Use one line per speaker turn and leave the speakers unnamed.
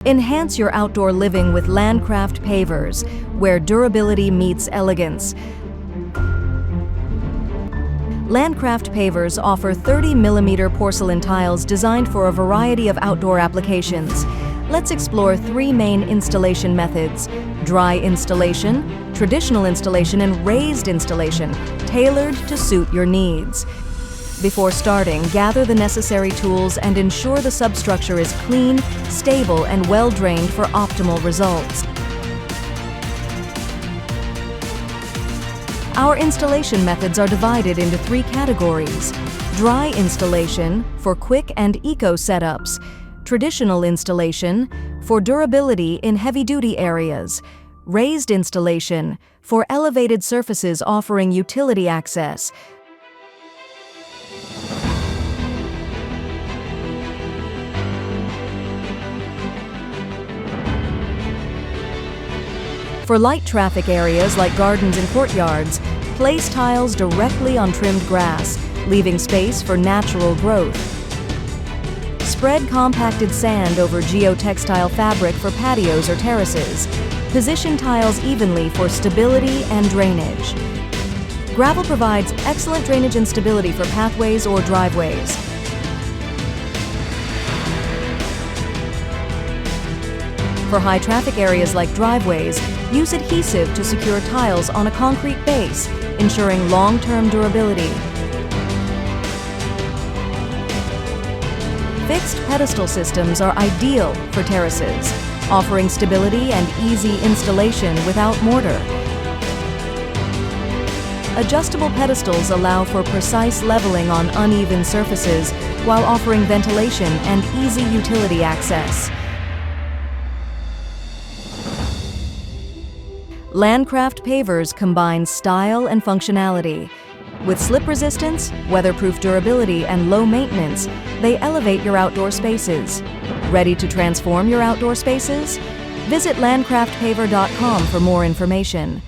Enhance your outdoor living with Landcraft Pavers, where durability meets elegance. Landcraft Pavers offer 30mm porcelain tiles designed for a variety of outdoor applications. Let's explore three main installation methods: dry installation, traditional installation, and raised installation, tailored to suit your needs. Before starting, gather the necessary tools and ensure the substructure is clean, stable, and well-drained for optimal results. Our installation methods are divided into three categories: dry installation for quick and eco setups, traditional installation for durability in heavy-duty areas, raised installation for elevated surfaces offering utility access. For light traffic areas like gardens and courtyards, place tiles directly on trimmed grass, leaving space for natural growth. Spread compacted sand over geotextile fabric for patios or terraces. Position tiles evenly for stability and drainage. Gravel provides excellent drainage and stability for pathways or driveways. For high traffic areas like driveways, use adhesive to secure tiles on a concrete base, ensuring long-term durability. Fixed pedestal systems are ideal for terraces, offering stability and easy installation without mortar. Adjustable pedestals allow for precise leveling on uneven surfaces while offering ventilation and easy utility access. Landcraft Pavers combine style and functionality. With slip resistance, weatherproof durability, and low maintenance, they elevate your outdoor spaces. Ready to transform your outdoor spaces? Visit landcraftpaver.com for more information.